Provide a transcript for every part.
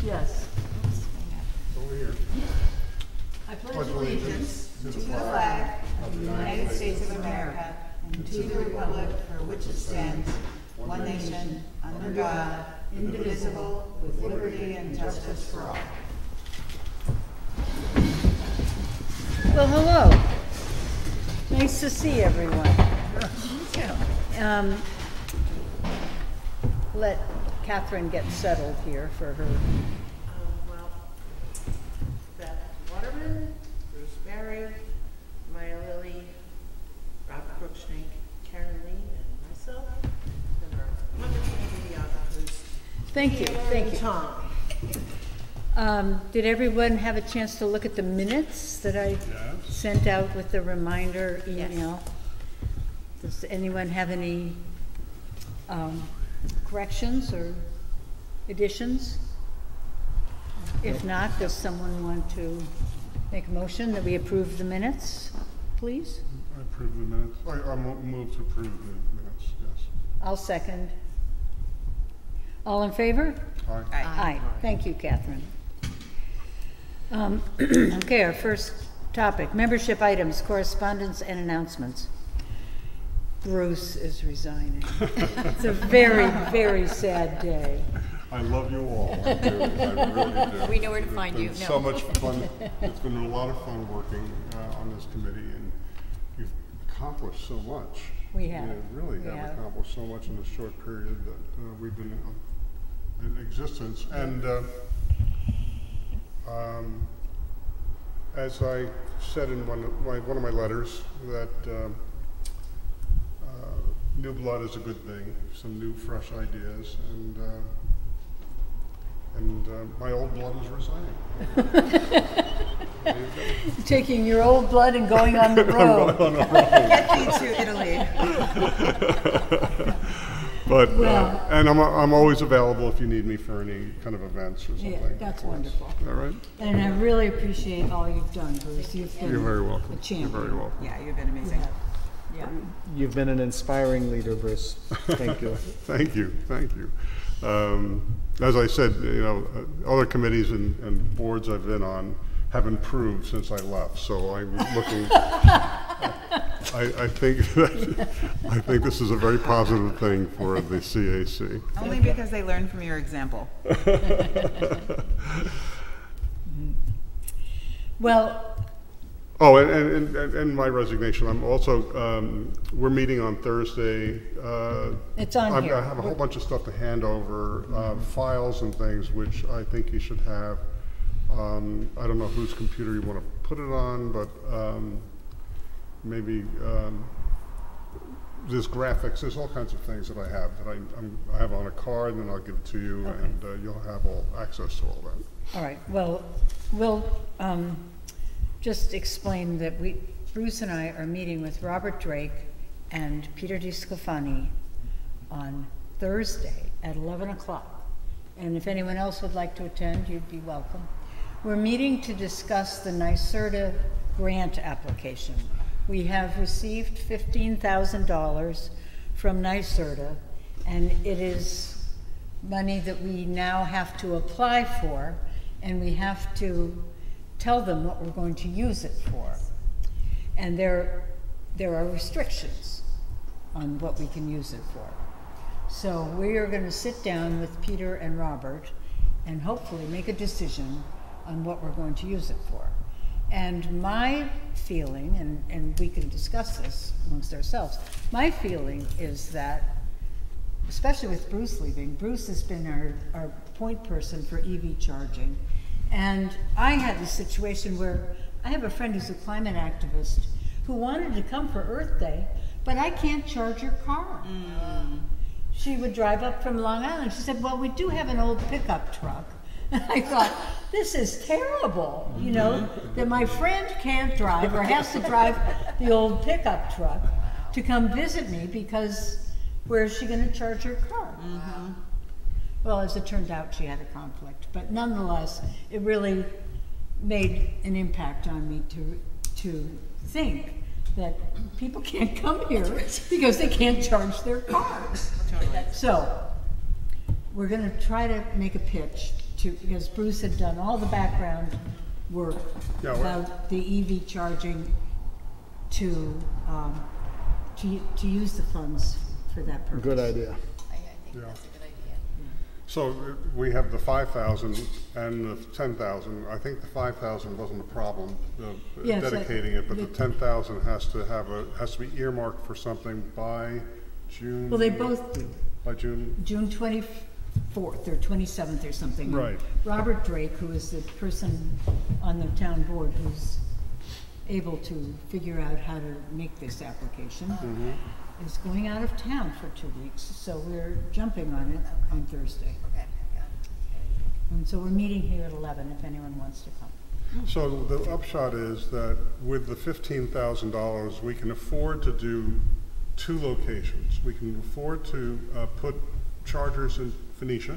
Yes. Over here. I pledge allegiance to the flag of the United States of America and to the republic for which it stands, one nation, under God, indivisible, with liberty and justice for all. Well, hello. Nice to see everyone. Let Catherine get settled here for her. Well, Beth Waterman, Bruce Barry, Maya Lilly, Robert Brookshank, Karen Lee, and myself, and our wonderful videographers. Thank you, thank you. Tom. Did everyone have a chance to look at the minutes that I sent out with the reminder email? Does anyone have any corrections or additions? If not, does someone want to make a motion that we approve the minutes, please? I approve the minutes. I move to approve the minutes, yes. I'll second. All in favor? Aye. Aye. Thank you, Catherine. Okay, our first topic, membership items, correspondence, and announcements. Bruce is resigning. It's a very, very sad day. I love you all. I do. I really do. We know where to find you. So much fun. It's been a lot of fun working on this committee, and you've accomplished so much. We have. You really have accomplished so much in this short period that we've been in existence. And as I said in one of my letters, that new blood is a good thing, some new, fresh ideas, and my old blood is resigning. Taking your old blood and going on the road. Get me to Italy. But and I'm always available if you need me for any kind of events or something. Yeah, that's wonderful. All right. And I really appreciate all you've done, Bruce. You're very welcome. A champion. You're very welcome. Yeah, you've been amazing. Yeah. You've been an inspiring leader, Bruce. Thank you. Thank you. Thank you. As I said, you know, other committees and boards I've been on have improved since I left. So I'm looking. I think this is a very positive thing for the CAC. Only because they learned from your example. Well. Oh, and my resignation. I'm also, we're meeting on Thursday. It's on here. I have a whole bunch of stuff to hand over, files and things, which I think you should have. I don't know whose computer you want to put it on, but maybe there's graphics. There's all kinds of things that I have that I have on a card, and then I'll give it to you, okay. And you'll have access to all that. All right. Well, we'll just explain that Bruce and I are meeting with Robert Drake and Peter DiSclafani on Thursday at 11 o'clock. And if anyone else would like to attend, you'd be welcome. We're meeting to discuss the NYSERDA grant application. We have received $15,000 from NYSERDA, and it is money that we now have to apply for, and we have to tell them what we're going to use it for. And there are restrictions on what we can use it for. So we are going to sit down with Peter and Robert and hopefully make a decision on what we're going to use it for. And my feeling, and we can discuss this amongst ourselves, my feeling is that, especially with Bruce leaving, Bruce has been our point person for EV charging. And I had a situation where I have a friend who's a climate activist who wanted to come for Earth Day, but I can't charge her car. She would drive up from Long Island. She said, well, we do have an old pickup truck. And I thought, this is terrible, you know, that my friend can't drive or has to drive the old pickup truck to come visit me because where is she going to charge her car? Well, as it turned out, she had a conflict, but nonetheless, it really made an impact on me to think that people can't come here because they can't charge their cars. So we're going to try to make a pitch because Bruce had done all the background work Yeah, we're- about the EV charging to use the funds for that purpose. Good idea. I think Yeah. that's a good idea. So we have the 5,000 and the 10,000. I think the 5,000 wasn't a problem, Yes, dedicating it, but the 10,000 has to be earmarked for something by June. Well, they both do. By June. June 24th or 27th or something. Right. Robert Drake, who is the person on the town board who's able to figure out how to make this application, is going out of town for 2 weeks, so we're jumping on it on Thursday. Okay, yeah. And so we're meeting here at 11 if anyone wants to come. So the upshot is that with the $15,000, we can afford to do 2 locations. We can afford to put chargers in Phoenicia.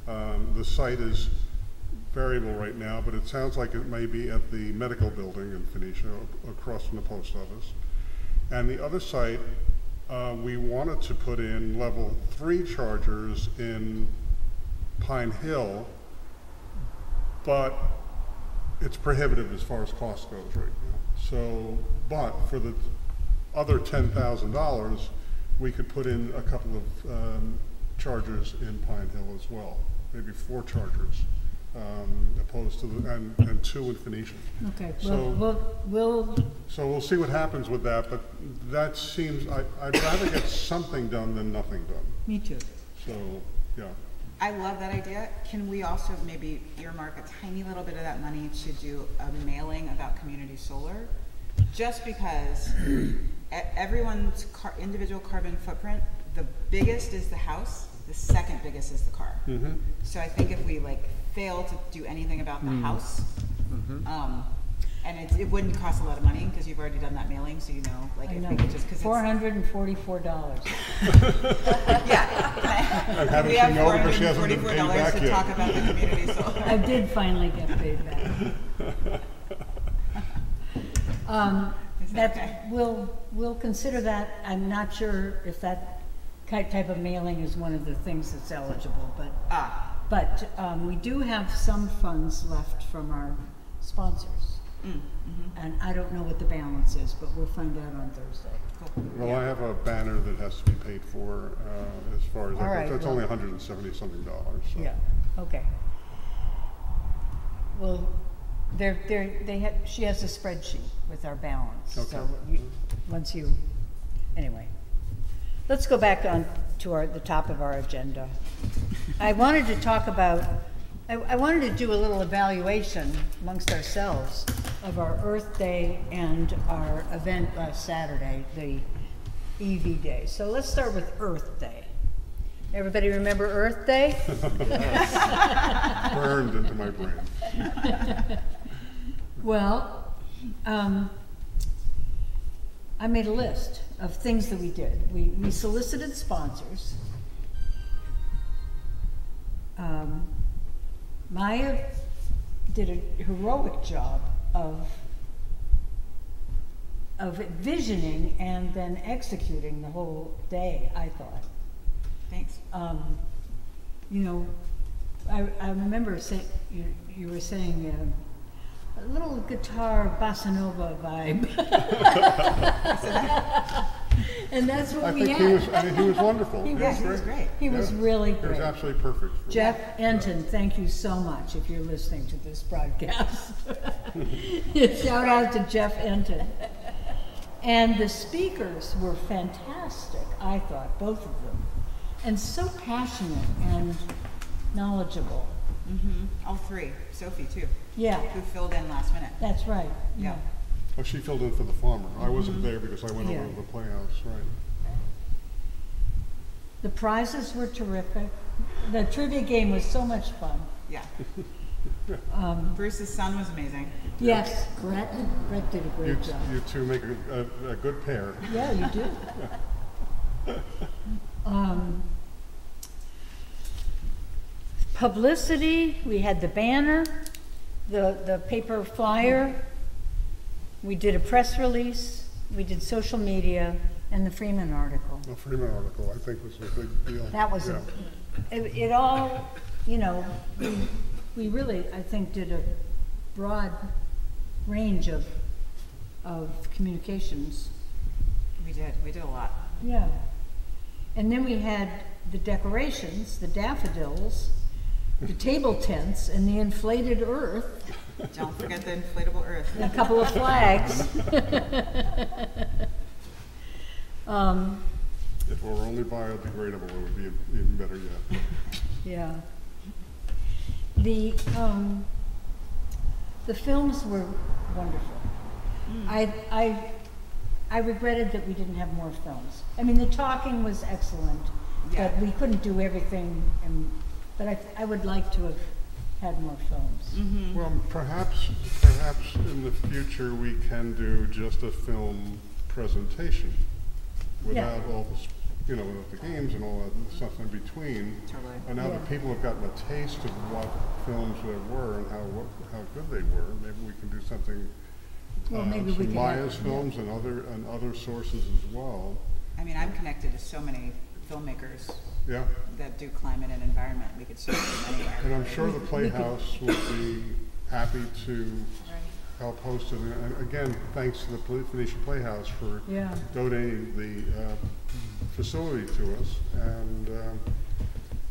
The site is variable right now, but it sounds like it may be at the medical building in Phoenicia, across from the post office. And the other site, we wanted to put in level 3 chargers in Pine Hill, but it's prohibitive as far as cost goes right now. So, but for the other $10,000, we could put in a couple of chargers in Pine Hill as well, maybe 4 chargers, opposed to and 2 in Phoenicia. Okay, So- we'll So we'll see what happens with that, but that seems, I'd rather get something done than nothing done. me too. So, yeah. I love that idea. Can we also maybe earmark a tiny little bit of that money to do a mailing about community solar? Just because everyone's individual carbon footprint, the biggest is the house, the second biggest is the car. So I think if we like fail to do anything about the house, and it wouldn't cost a lot of money because you've already done that mailing, so you know, like I if know, we could just, because $444. yeah. And haven't We she have known because she hasn't been paid $444 back to yet? talk about the community solar. I did finally get paid back. Is that okay? We'll consider that. I'm not sure if that type of mailing is one of the things that's eligible, but we do have some funds left from our sponsors. And I don't know what the balance is, but we'll find out on Thursday. Well, I have a banner that has to be paid for, as far as, All right, it's well- only $170-something, so. Yeah, okay. Well, she has a spreadsheet with our balance, so Okay. anyway. Let's go back on to the top of our agenda. I wanted to talk about, I wanted to do a little evaluation amongst ourselves of our Earth Day and our event last Saturday, the EV Day. So let's start with Earth Day. Everybody remember Earth Day? Burned into my brain. Well, I made a list of things that we did. We solicited sponsors. Maya did a heroic job of visioning and then executing the whole day, I thought. Thanks. You know, I remember you were saying a little guitar bossa nova vibe. And that's what I we think had. he was wonderful. He Yeah, he was great. He was really It was great. absolutely perfect. Jeff Enton, thank you so much if you're listening to this broadcast. Shout out to Jeff Enton. And the speakers were fantastic, I thought, both of them. And so passionate and knowledgeable. All 3. Sophie too, Yeah, who filled in last minute. that's right. Yeah. Oh, she filled in for the farmer. I wasn't there because I went Yeah. over to the playhouse, right. The prizes were terrific. The trivia game was so much fun. Yeah. Bruce's son was amazing. Yes, Brett did a You, great job. you two make a good pair. Yeah, you do. Publicity, we had the banner, the paper flyer, we did a press release, we did social media, and the Freeman article. The Freeman article, I think, was a big deal. That was, Yeah. it all you know, we really, I think, did a broad range of communications. We did a lot. Yeah. And then we had the decorations, the daffodils, the table tents, and the inflated earth, Don't forget the inflatable earth. and a couple of flags. If it were only biodegradable, it would be even better yet. Yeah. The films were wonderful. I regretted that we didn't have more films. I mean, the talking was excellent, Yeah. but we couldn't do everything, but I would like to have had more films. Well, perhaps in the future we can do just a film presentation without all this, you know, without the games and all that stuff in between. Totally. And now that Yeah. people have gotten a taste of what films there were and how good they were, maybe we can do something. Well, maybe we some can Maya's have- films and other sources as well. I mean, I'm connected to so many filmmakers Yeah. that do climate and environment. We could search them anywhere. And I'm sure the Playhouse will be happy to Right. help host it. And again, thanks to the Phoenicia Playhouse for Yeah. donating the facility to us and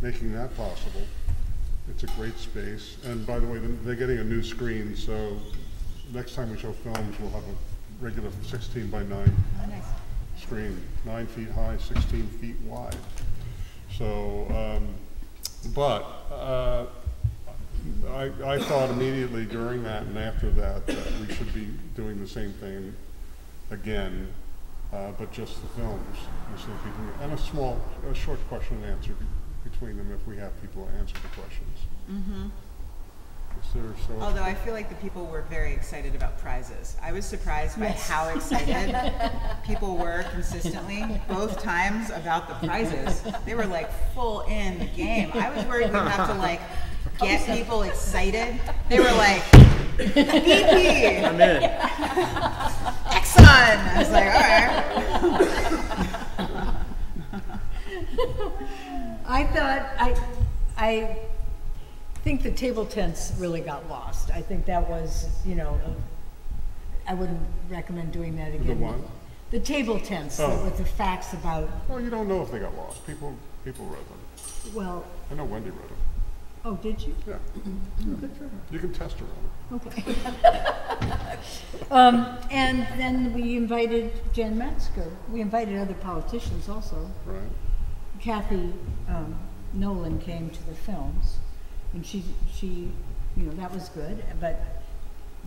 making that possible. It's a great space. And by the way, they're getting a new screen, so next time we show films, we'll have a regular 16 by 9 Oh, nice. screen, 9 feet high, 16 feet wide. So, I thought immediately during that and after that we should be doing the same thing again, but just the films. So that people, and a short question and answer between them if we have people answer the questions. Mm-hmm. Although Although I feel like the people were very excited about prizes. I was surprised by Yes. how excited people were consistently, both times about the prizes. They were like full in the game. I was worried we'd have to like get people excited. They were like, BP, I'm in. Exxon. I was like, all right. I think the table tents really got lost. I think that was, you know, I wouldn't recommend doing that again. The what? The table tents Oh. with the facts about, well, you don't know if they got lost. People read them. well, I know Wendy read them. oh, did you? Yeah, Good for her. you can test her on it. Okay. And then we invited Jen Metzger. We invited other politicians also. Right. Kathy Nolan came to the films, and she, you know, that was good. But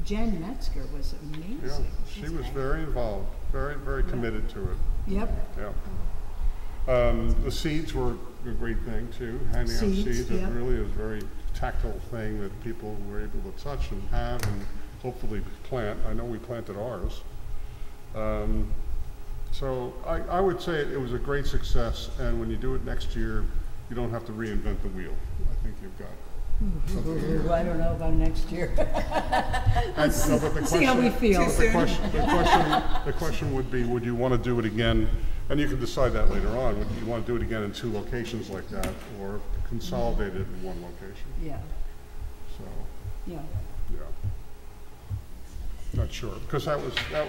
Jen Metzger was amazing. Yeah, she was very involved, very committed to it. Yep. Yeah. The seeds were a great thing too. Handing out Seeds, seeds, it yeah. really is a very tactile thing that people were able to touch and have and hopefully plant. I know we planted ours. So I would say it was a great success, and when you do it next year, you don't have to reinvent the wheel. I think you've got Ooh, I don't know about next year. and, no, but the See how we feel. Too soon. the question would be, would you want to do it again? And you can decide that later on. Would you want to do it again in 2 locations like that, or consolidate it in 1 location? Yeah, So, yeah. yeah. Not sure, because that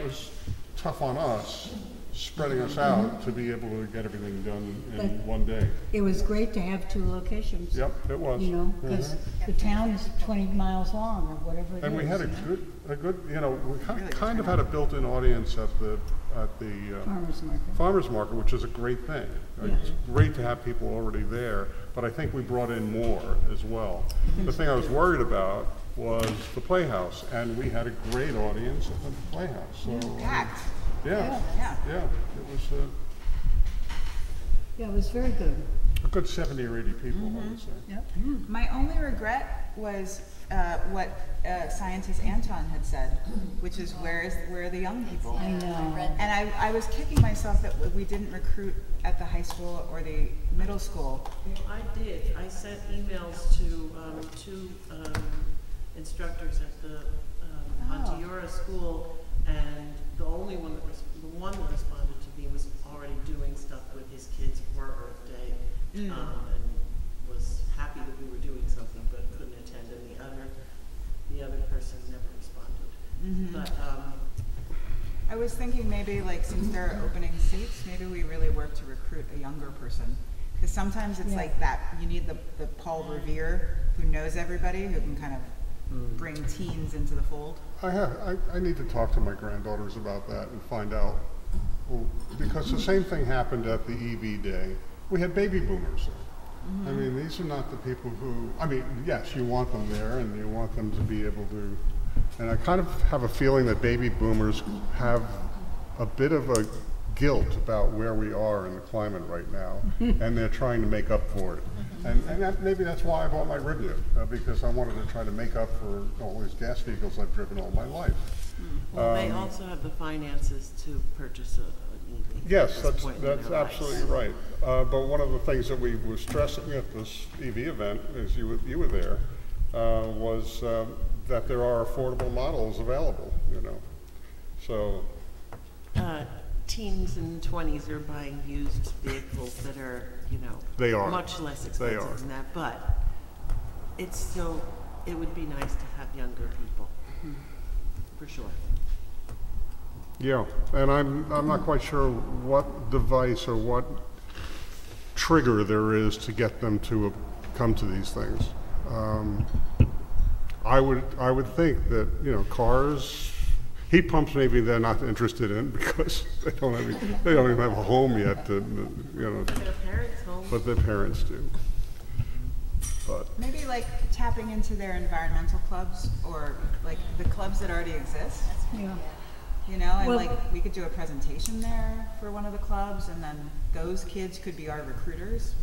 was tough on us, spreading us out to be able to get everything done in But- 1 day. It was great to have 2 locations. Yep, it was. You know, because the town is 20 miles long or whatever it is. And we had you know? a good, you know, we Really good kind of turnout. had a built-in audience at the Farmers market. farmers market, which is a great thing. Yeah. It's great to have people already there, but I think we brought in more as well. The thing I was worried about was the Playhouse, and we had a great audience at the Playhouse. So Packed. yeah, Yeah. it was Yeah, it was very good. a good 70 or 80 people, I would say. Yep. My only regret was what scientist Anton had said, which is where are the young people? I know. And I was kicking myself that we didn't recruit at the high school or the middle school. Well, I did. I sent emails to 2 instructors at the Monteura school, and the only one the one that responded to me was already doing stuff with his kids for Earth Day, and was happy that we were doing something but couldn't attend, and the other person never responded. But I was thinking maybe like since there are opening seats, maybe we really work to recruit a younger person. Because sometimes it's Yeah. like that, you need the Paul Revere who knows everybody, who can kind of bring teens into the fold. I need to talk to my granddaughters about that and find out, well, because the same thing happened at the EV day. We had baby boomers there. I mean, these are not the people who, I mean, yes, you want them there and you want them to be able to, and I kind of have a feeling that baby boomers have a bit of a guilt about where we are in the climate right now, and they're trying to make up for it. And maybe that's why I bought my Rivian, because I wanted to try to make up for all these gas vehicles I've driven all my life. well, they also have the finances to purchase an EV. Yes, at this that's point in their lives. absolutely right. But one of the things that we were stressing at this EV event, as you were there, was that there are affordable models available, you know. So, Teens and 20s are buying used vehicles that are, you know, They are. much less They expensive are. than that, but it's still, it would be nice to have younger people, for sure. yeah, and I'm not quite sure what device or what trigger there is to get them to come to these things. I would think that, you know, cars, heat pumps maybe they're not interested in because they don't even have a home yet to, you know, Their parents' home. but their parents do. But Maybe like tapping into their environmental clubs or like the clubs that already exist, Yeah. you know, and Well- like we could do a presentation there for one of the clubs, and then those kids could be our recruiters.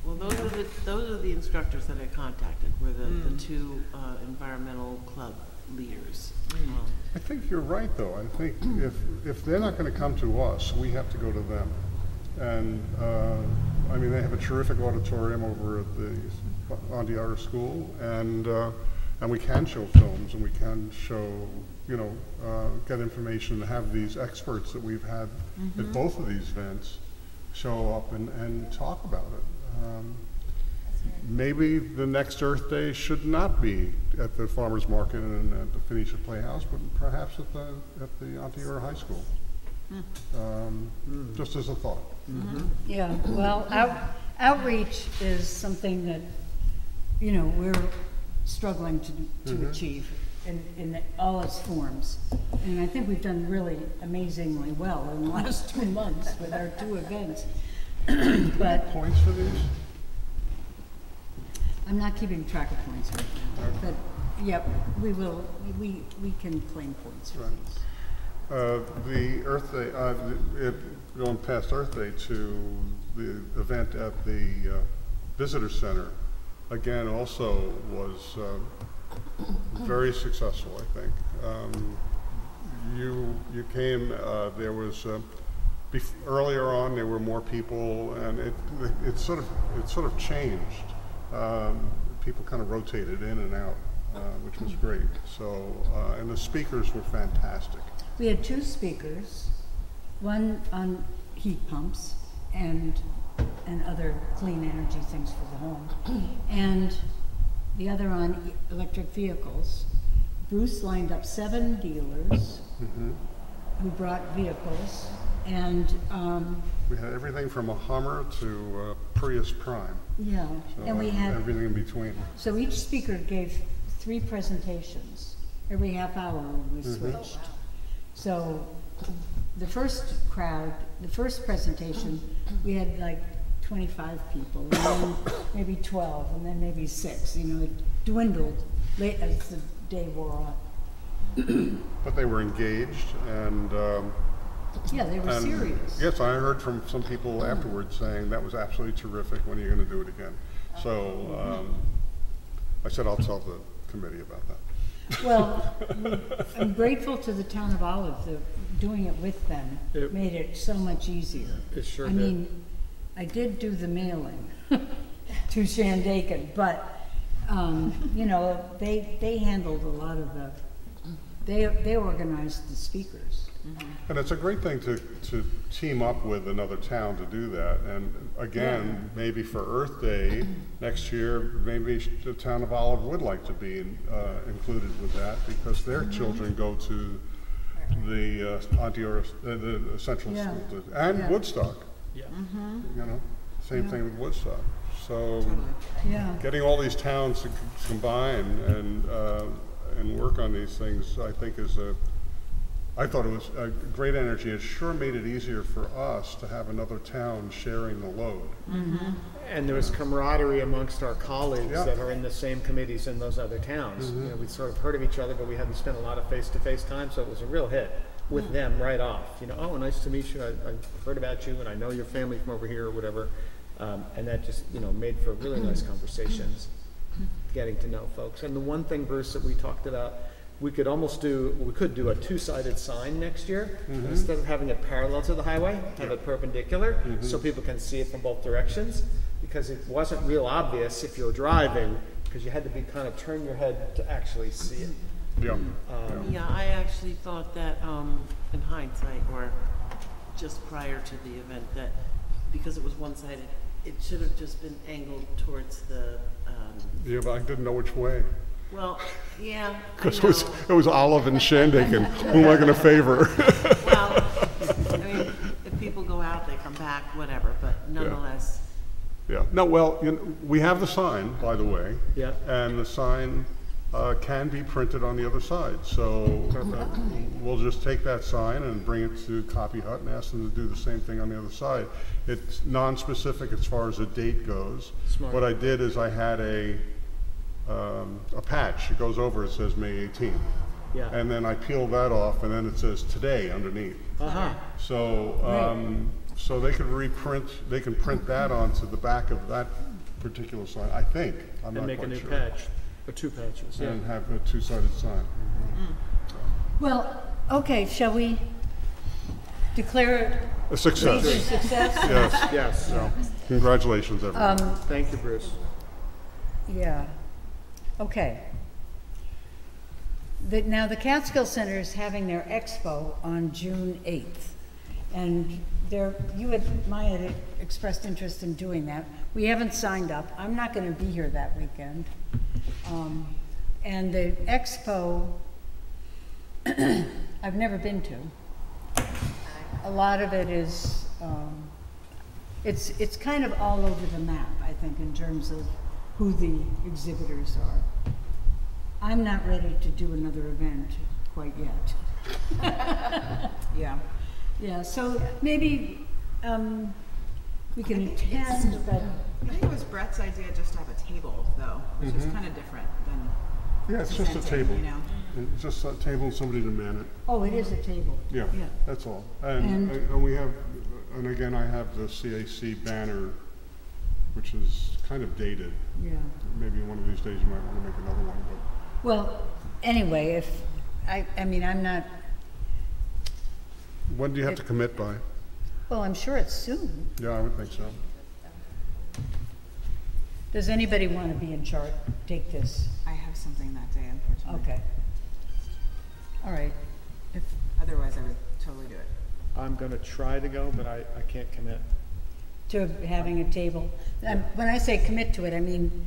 Well, those are the instructors that I contacted, were the two environmental club leaders. I think you're right, though. I think if they're not going to come to us, we have to go to them. And I mean, they have a terrific auditorium over at the Ondiara School, and we can show films, and we can show, you know, get information, have these experts that we've had at both of these events show up and talk about it. Maybe the next Earth Day should not be at the farmers market and at the Phoenicia Playhouse, but perhaps at the Ontiora High School. Just as a thought. Yeah, well, outreach is something that, you know, we're struggling to achieve in all its forms. And I think we've done really amazingly well in the last 2 months with our 2 events. But Points for these? I'm not keeping track of points right now. But, yep, we will, we can claim points for Right. these. The Earth Day, going past Earth Day to the event at the Visitor Center, again, also was very successful, I think. You came, there was, earlier on there were more people, and it sort of changed. People kind of rotated in and out, which was great. So, and the speakers were fantastic. We had 2 speakers, one on heat pumps and other clean energy things for the home, and the other on electric vehicles. Bruce lined up 7 dealers who brought vehicles, and We had everything from a Hummer to Prius Prime. yeah, So, and we had, everything in between. so each speaker gave 3 presentations. Every half hour we switched. So the first presentation, we had like 25 people, and then maybe 12, and then maybe 6. You know, it dwindled late as the day wore on. But they were engaged, and Yeah, they were serious. yes, I heard from some people afterwards saying that was absolutely terrific. When are you going to do it again? So I said I'll tell the committee about that. Well, I'm grateful to the town of Olive that doing it with them It- made it so much easier. It sure I did. mean, I did do the mailing to Shandaken, but you know, they handled a lot of the, they organized the speakers. And it's a great thing to team up with another town to do that. And again, maybe for Earth Day next year, maybe the town of Olive would like to be included with that because their children go to the the Central Yeah. School and Yeah. Woodstock. Yeah. You know, same thing with Woodstock. So Yeah. getting all these towns to combine and work on these things, I think I thought it was a great energy. It sure made it easier for us to have another town sharing the load. And there was camaraderie amongst our colleagues Yeah. that are in the same committees in those other towns. You know, we'd sort of heard of each other, but we hadn't spent a lot of face-to-face time, so it was a real hit with them right off. You know, oh, nice to meet you. I've heard about you, and I know your family from over here or whatever. And that just, you know, made for really nice conversations, getting to know folks. And the one thing, Bruce, that we talked about, we could do a two-sided sign next year. Instead of having it parallel to the highway, have it perpendicular so people can see it from both directions, because it wasn't real obvious if you're driving, because you had to be kind of turn your head to actually see it. Yeah. Yeah, I actually thought that, in hindsight, or just prior to the event, that because it was one-sided, it should have just been angled towards the, Yeah, but I didn't know which way. well, yeah, I Because know. it was Olive and Shandaken. Who am I going to favor? Well, I mean, if people go out, they come back, whatever, but nonetheless, Yeah. No, well, we have the sign, by the way. Yeah. And the sign can be printed on the other side. So we'll just take that sign and bring it to Copy Hut and ask them to do the same thing on the other side. It's non-specific as far as the date goes. Smart. What I did is I had a patch. It goes over, it says May 18th. Yeah. And then I peel that off, and then it says today underneath. So, so they could they can print that onto the back of that particular sign, I think. I'm And not make a quite new sure. patch, or two patches. Yeah. And have a two-sided sign. Well, okay, shall we declare A it a success. success? Yes. Yes. So, congratulations, everyone. Thank you, Bruce. Yeah, okay. Now, the Catskill Center is having their expo on June 8th. And Maya had expressed interest in doing that. We haven't signed up. I'm not going to be here that weekend. And the expo, I've never been to. A lot of it is, it's kind of all over the map, I think, in terms of who the exhibitors are. I'm not ready to do another event quite yet. Yeah. Yeah, so maybe we can attend, but I think it was Brett's idea just to have a table, though, which is kind of different than Yeah, it's just a presenting, table. you know. It's just a table and somebody to man it. oh, it is a table. Yeah, Yeah. that's all. And we have, and again, I have the CAC banner, which is kind of dated. Yeah. Maybe one of these days you might want to make another one, but Well, anyway, if I mean, I'm not. when do you have to commit by? Well, I'm sure it's soon. Yeah, I would think so. Does anybody want to be in charge? Take this. I have something that day, unfortunately. Okay. All right. If, Otherwise, I would totally do it. I'm going to try to go, but I can't commit. to having a table. When I say commit to it, I mean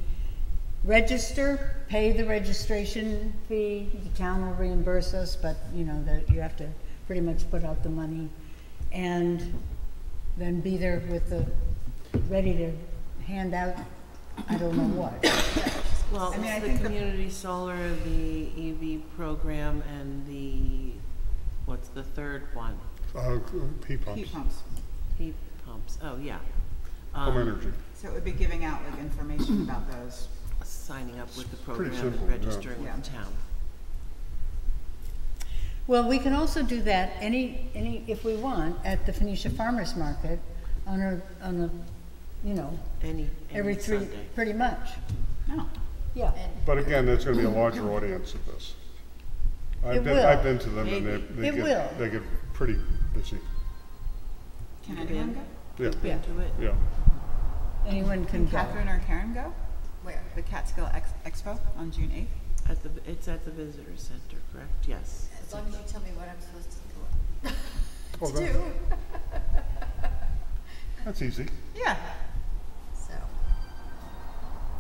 register, pay the registration fee. The town will reimburse us, but you know that you have to pretty much put out the money, and then be there with the ready to hand out. I don't know what. well, I mean, I it's the think community solar, the EV program, and the, what's the third one? Heat pumps. Heat pumps. Heat pumps, oh, yeah. Home energy. So it would be giving out like information about those. Signing up with the pretty program simple, and yeah. registering with the town. Well, we can also do that if we want at the Phoenicia Farmers Market on a you know Any every three Sunday. pretty much. No. Yeah. But again, there's going to be a larger audience of this. I've been to them, and they get pretty busy. Can anyone go? Yeah, Yeah. Into it. yeah. Anyone can Can go. Catherine or Karen go? Where? The Catskill Expo on June 8th? It's at the visitor center, correct? Yes. As long as you tell me what I'm supposed to Oh, to that- do. That's easy. Yeah. So,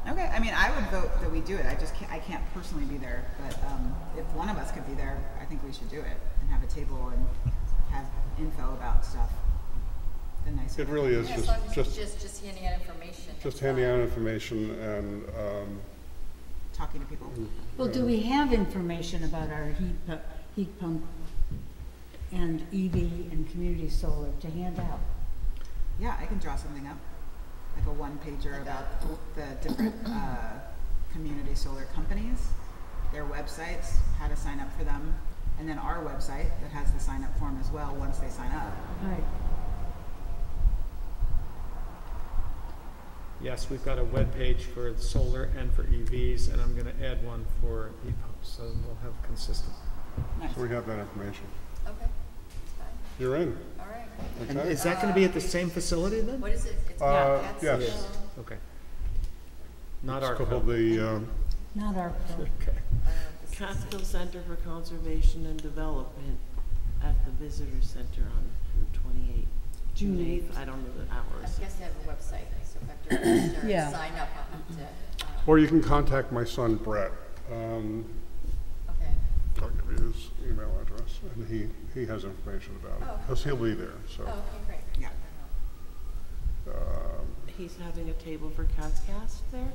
Okay, I mean, I would vote that we do it. I can't personally be there, but if one of us could be there, I think we should do it and have a table and have info about stuff. The nicer. It really is yeah, as long as it's just just handing out information. just that's handing fine. out information and, Talking to people. Well, do we have information about our heat pump and EV and community solar to hand out? Yeah, I can draw something up, like a one-pager about the different community solar companies, their websites, how to sign up for them, and then our website that has the sign-up form as well once they sign up. Right. Yes, we've got a web page for solar and for EVs, and I'm gonna add one for heat pumps, so we'll have consistent. Nice. so we have that information. Okay, that's fine. You're in, All right. And okay? is that gonna be at the same facility then? What is it? It's Cats? yes. It is, okay. Not our It's called the, Not our, Okay. I don't know if this is- Catskill Center for Conservation and Development at the Visitor Center on Route 28. June 8th. I don't know the I hours. guess they have a website, so if I have to register and Yeah. sign up, I'll have to, or you can contact my son Brett. okay. I'll give you his email address, and he has information about it, Oh, okay. because he'll be there, so. Oh, okay, great. Yeah. He's having a table for Cats Cast there?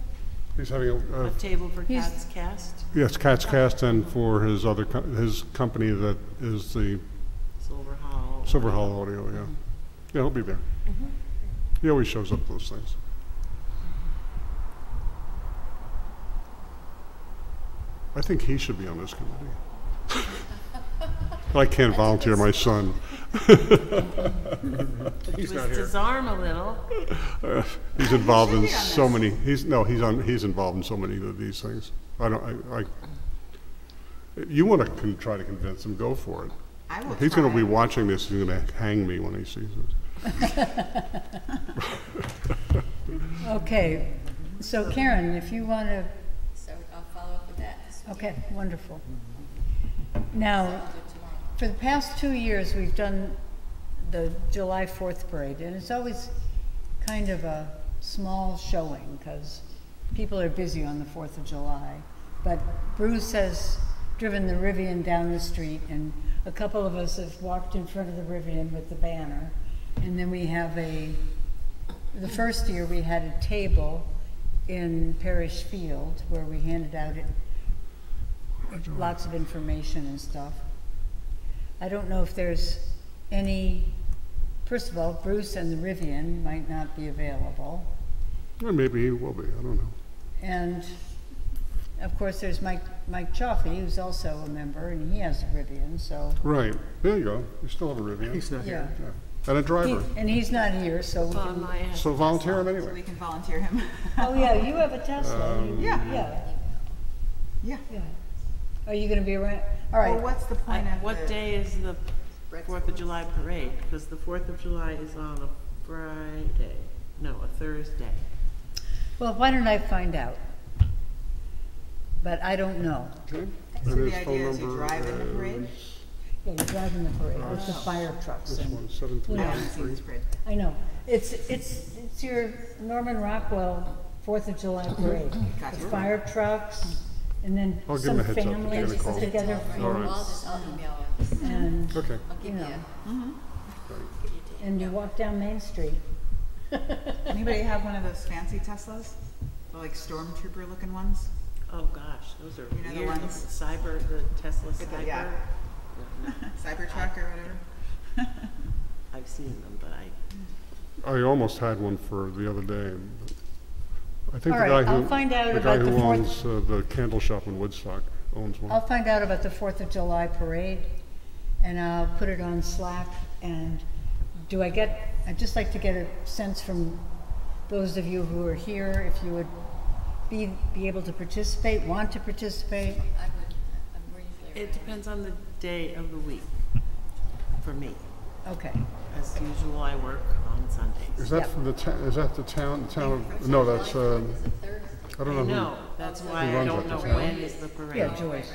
He's having A table for He's- Cats Cast? yes, Cat's Cast, and for his his company that is the Silver Hall. Silver Hall Audio, yeah. Yeah, he'll be there. He always shows up to those things. I think he should be on this committee. I can't volunteer my son. He's not Twist here. his arm a little. He's involved in should be on so this. many, he's involved in so many of these things. You want to try to convince him, go for it. I will If he's going to try. be watching this, he's going to hang me when he sees it. okay. So Karen, if you want to, So I'll follow up with that this week. okay, wonderful. Now, I'll do it tomorrow. for the past 2 years, we've done the July 4th parade, and it's always kind of a small showing because people are busy on the 4th of July. But Bruce has driven the Rivian down the street, and a couple of us have walked in front of the Rivian with the banner. And then we have the first year we had a table in Parish Field where we handed out lots of information and stuff. I don't know if there's any, first of all, Bruce and the Rivian might not be available. Or maybe he will be, I don't know. And of course, there's Mike Chaffee, who's also a member, and he has a Rivian, so, Right, there you go. You still have a Rivian. He's not yeah. here. Yeah. And a driver. And he's not here, so we It's on can, my So volunteer him So anyway. we can volunteer him. oh yeah, you have a Tesla. Yeah. Yeah, Yeah. yeah. Are you gonna be around? All Well, right, what's the point of What the- day is the Brett's 4th of July parade? Because the 4th of July is on a Friday, no, a Thursday. well, why don't I find out? But I don't know. Okay. So And the his phone idea is you number drive in the parade? is Yeah, you're driving the parade with the fire trucks This and, one, you I know, haven't seen 73. this parade. I know. It's your Norman Rockwell 4th of July parade. Gotcha. The fire trucks, and then I'll give some him a heads up. Give families him a get call. together All right. I'll email it. and, Okay. I'll give You you, know. give you a date. and you walk down Main Street. Anybody have one of those fancy Teslas? The like stormtrooper looking ones? Oh, gosh, those are You know the weird. ones? The Tesla With the- Cyber. yeah. No, Cybertruck or whatever? I've seen them, but I almost had one for the other day. I think All the right, guy I'll who, find out the guy about the who 4th. owns the candle shop in Woodstock owns one. I'll find out about the 4th of July parade, and I'll put it on Slack. And I'd just like to get a sense from those of you who are here, if you would be able to participate, want to participate. I would, I'm usually. it depends on the day of the week for me. Okay, As usual, I work on Sundays. Is that Yep. from the is that the town of, no, that's, Is it Thursday? I don't I know who. know, that's why I runs don't that know this when is the parade. yeah, Joyce.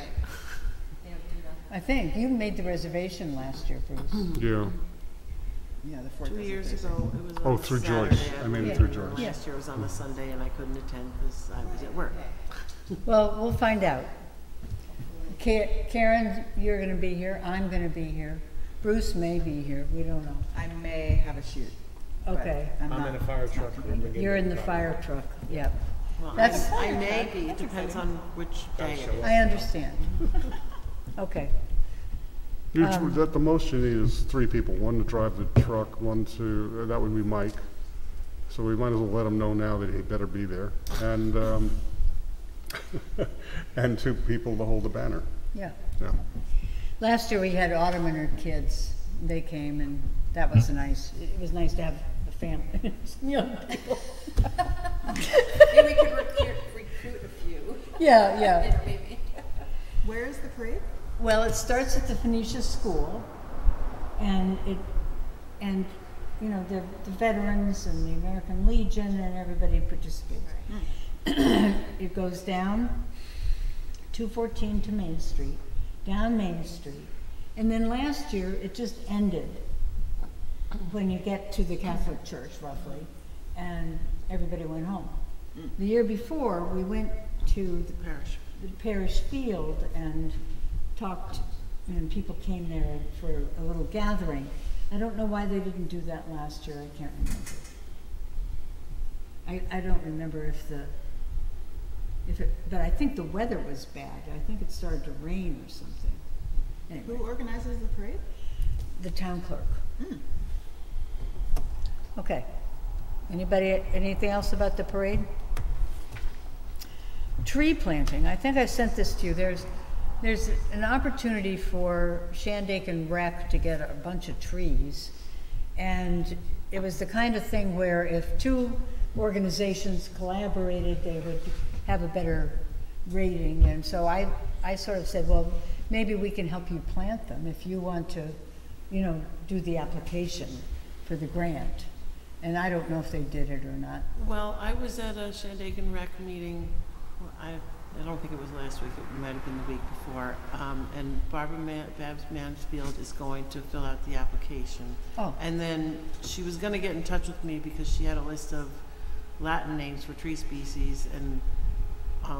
They don't do I think. You made the reservation last year, Bruce. Yeah. Yeah, the fourth 2 is a years Thursday. ago, it was on Oh, a through Saturday. Joyce. I mean, believe, through and Joyce. Last year was on a Sunday, and I couldn't attend because I was at work. Well, we'll find out. Karen, you're gonna be here, I'm gonna be here. Bruce may be here, we don't know. I may have a shoot. but Okay. I'm not- in a fire it's not truck. committed. You're in the fire truck, yep. Well, That's- I may be, it depends on which day it is. I understand. Okay, That the most you need is 3 people, one to drive the truck, one to, that would be Mike. So we might as well let him know now that he better be there. And, and 2 people to hold the banner. yeah. Yeah. Last year we had Autumn and her kids, they came and that was nice. It was nice to have the family, some young people. Maybe we could recruit a few. Yeah, yeah. You know, maybe. Where is the parade? Well, it starts at the Phoenicia School, and you know, the veterans and the American Legion and everybody participates. It goes down 214 to Main Street, down Main Street, and then last year it just ended when you get to the Catholic Church, roughly, and everybody went home. The year before, we went to Parish. the parish field and talked, and people came there for a little gathering. I don't know why they didn't do that last year, I can't remember. I don't remember but I think the weather was bad. I think it started to rain or something. Anyway, Who organizes the parade? the town clerk. Okay. Anybody, anything else about the parade? Tree planting. I think I sent this to you. There's an opportunity for Shandaken Rec to get a bunch of trees. And it was the kind of thing where if 2 organizations collaborated, they would have a better rating. And so I sort of said, well, maybe we can help you plant them if you want to, you know, do the application for the grant. And I don't know if they did it or not. Well, I was at a Shandaken Rec meeting, I don't think it was last week, it might have been the week before, and Barbara Babs Mansfield is going to fill out the application. Oh. And then she was gonna get in touch with me because she had a list of Latin names for tree species and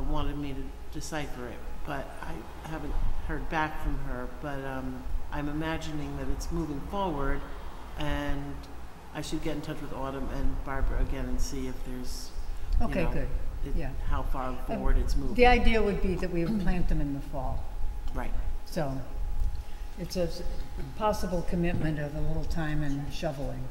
wanted me to decipher it, but I haven't heard back from her, but I'm imagining that it's moving forward, and I should get in touch with Autumn and Barbara again and see if there's, you Okay, know, good. Yeah. how far forward it's moving. The idea would be that we would plant them in the fall. Right. So it's a possible commitment of a little time and shoveling.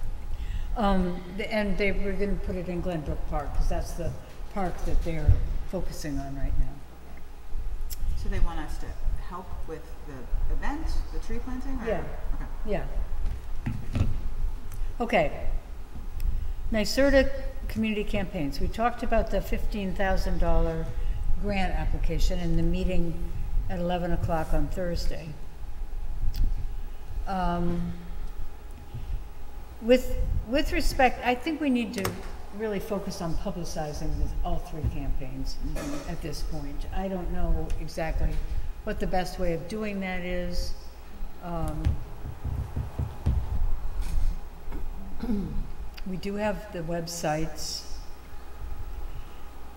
And they were going to put it in Glenbrook Park because that's the park that they're focusing on right now. So they want us to help with the event, the tree planting? Or? Yeah. Okay. Yeah. Okay. NYSERDA community campaigns. We talked about the $15,000 grant application in the meeting at 11 o'clock on Thursday. With respect, I think we need to really focus on publicizing all 3 campaigns at this point. I don't know exactly what the best way of doing that is. We do have the websites.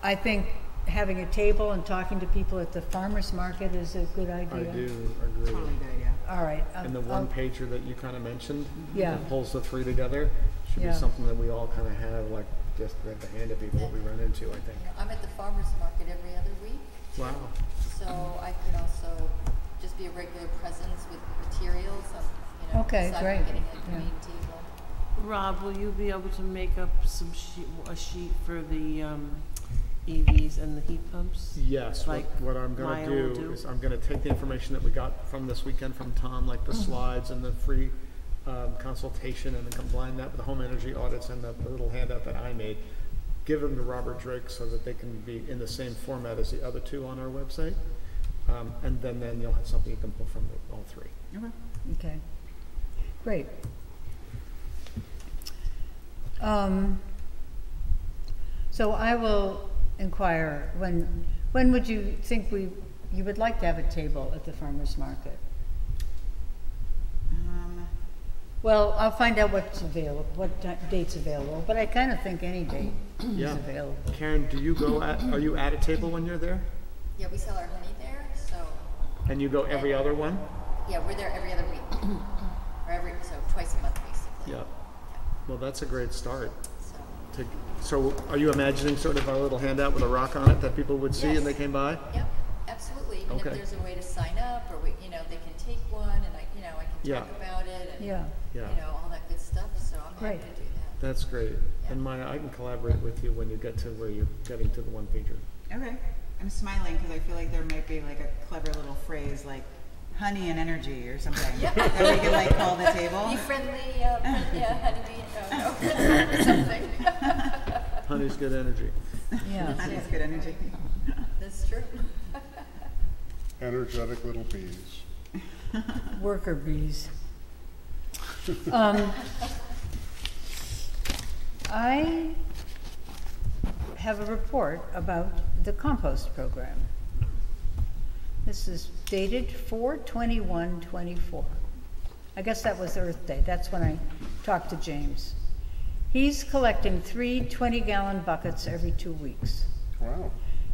I think having a table and talking to people at the farmer's market is a good idea. I do agree. Totally good idea. All right. And the one pager that you kind of mentioned, Yeah. that pulls the 3 together, should Yeah. be something that we all kind of have, like, just at the hand of people, what we run into, I think. You know, I'm at the farmer's market every other week, Wow. so I could also just be a regular presence with materials, you know, Okay, aside from great. getting a Yeah. main table. Rob, will you be able to make up a sheet for the EVs and the heat pumps? Yes, Like what I'm gonna Maya will do is I'm gonna take the information that we got from this weekend from Tom, like the slides and the free consultation, and then combine that with the home energy audits and the little handout that I made, give them to Robert Drake so that they can be in the same format as the other 2 on our website. And then you'll have something you can pull from all 3. Okay. Okay. Great. So I will inquire, when would you think you would like to have a table at the farmer's market? Well, I'll find out what's available, date's available, but I kind of think any date is Yeah. available. Karen, are you at a table when you're there? Yeah, we sell our honey there, so, And you go every other one? yeah, we're there every other week. So twice a month, basically. Yeah. Well, that's a great start. So, So are you imagining sort of our little handout with a rock on it that people would see and they Yes. came by? yep, absolutely. Even Okay. if there's a way to sign up, or they can take one, and I can Yeah. talk about it, and, Yeah, Yeah. all that good stuff, so I'm happy Great. to do that. That's great. And Maya, I can collaborate with you when you get to where you're getting to the one pager. Okay. I'm smiling because I feel like there might be like a clever little phrase like honey and energy or something Yeah. that we could like call the table. Be friendly, honeybee, something. Honey's good energy. yeah. Honey's good energy. That's true. Energetic little bees. Worker bees. I have a report about the compost program. This is dated 4/21/24. I guess that was Earth Day. That's when I talked to James. He's collecting 3 20-gallon buckets every 2 weeks. Wow.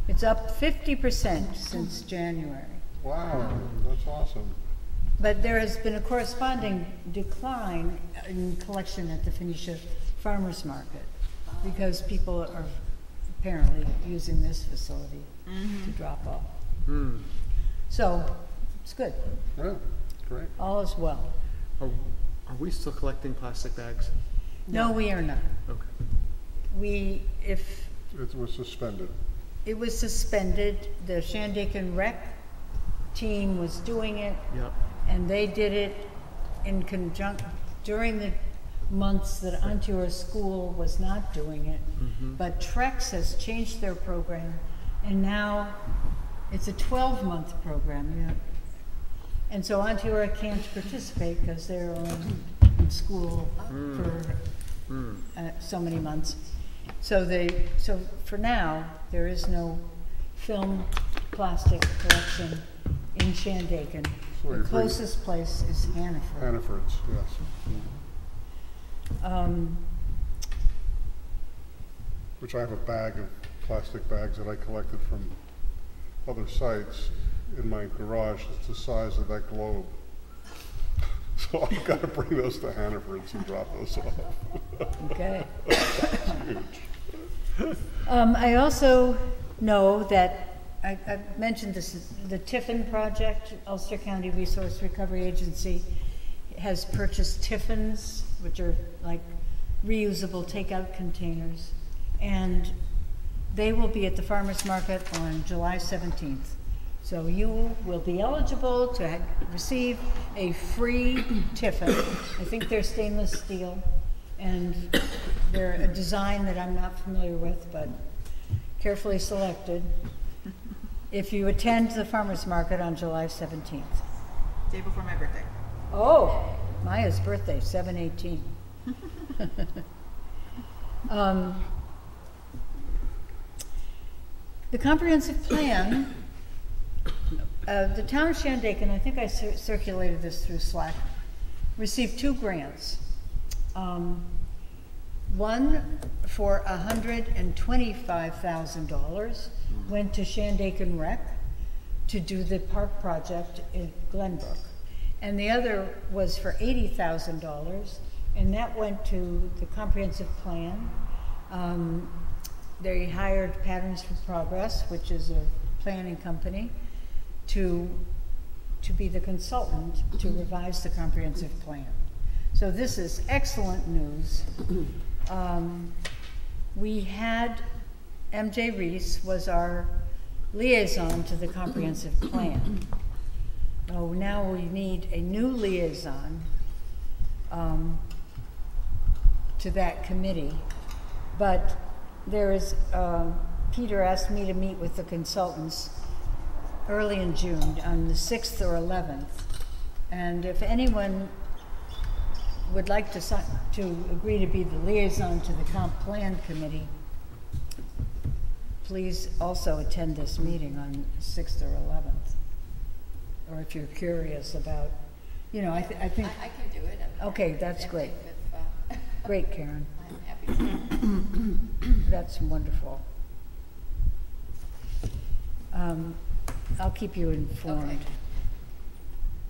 It's up 50% since January. Wow, that's awesome. But there has been a corresponding decline in collection at the Phoenicia Farmers Market because people are apparently using this facility to drop off. Hmm. So it's good. Yeah, great. All is well. Are we still collecting plastic bags? No, we are not. Okay. It was suspended. It was suspended, the Shandaken Rec team was doing it, Yep. and they did it in conjunction during the months that Ontario School was not doing it. But Trex has changed their program, and now it's a 12-month program. And so Ontario can't participate because they're in school for so many months. So for now, there is no film plastic collection in Shandaken. So The you're closest place is Hannaford. Hannaford's, yes. Which I have a bag of plastic bags that I collected from other sites in my garage. It's the size of that globe. So I've got to bring those to Hannaford's and drop those off. Okay. Huge. I also know that I've mentioned this, the Tiffin project, Ulster County Resource Recovery Agency has purchased Tiffins, which are like reusable takeout containers, and they will be at the farmers market on July 17th. So you will be eligible to receive a free Tiffin. I think they're stainless steel, and they're a design that I'm not familiar with, but carefully selected. If you attend the farmers market on July 17th. Day before my birthday. Oh, Maya's birthday, 7/18. The comprehensive plan, the town of Shandaken, I think I circulated this through Slack, received 2 grants. One for $125,000 went to Shandaken Rec to do the park project in Glenbrook. And the other was for $80,000, and that went to the comprehensive plan. They hired Patterns for Progress, which is a planning company, to be the consultant to revise the comprehensive plan. So this is excellent news. We had MJ Reese was our liaison to the comprehensive plan. Oh, now we need a new liaison to that committee. But there is, Peter asked me to meet with the consultants early in June on the 6th or 11th. And if anyone would like to agree to be the liaison to the comp plan committee, please also attend this meeting on 6th or 11th. Or if you're curious about you know, I think, I can do it. Okay, that's I great. think if, great, Karen. I'm happy to. That's wonderful. I'll keep you informed.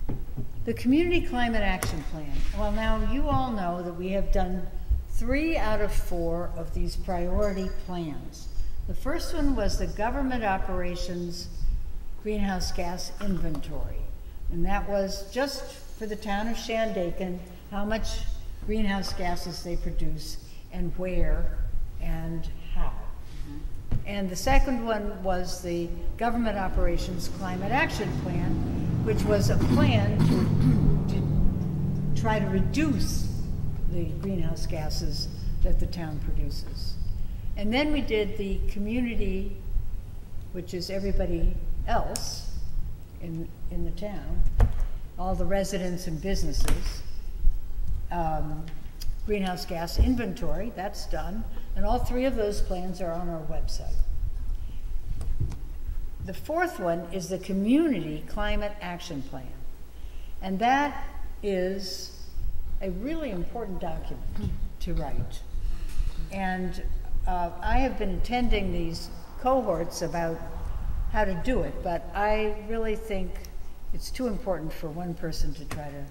Okay. The Community Climate Action Plan. Well, now you all know that we have done 3 out of 4 of these priority plans. The first one was the government operations greenhouse gas inventory. And that was just for the town of Shandaken, how much greenhouse gases they produce and where and how. And the second one was the Government Operations Climate Action Plan, which was a plan to try to reduce the greenhouse gases that the town produces. And then we did the community, which is everybody else in the town, all the residents and businesses, greenhouse gas inventory, that's done, and all 3 of those plans are on our website. The fourth one is the Community Climate Action Plan, and that is a really important document to write. And I have been attending these cohorts about how to do it, but I really think it's too important for one person to try to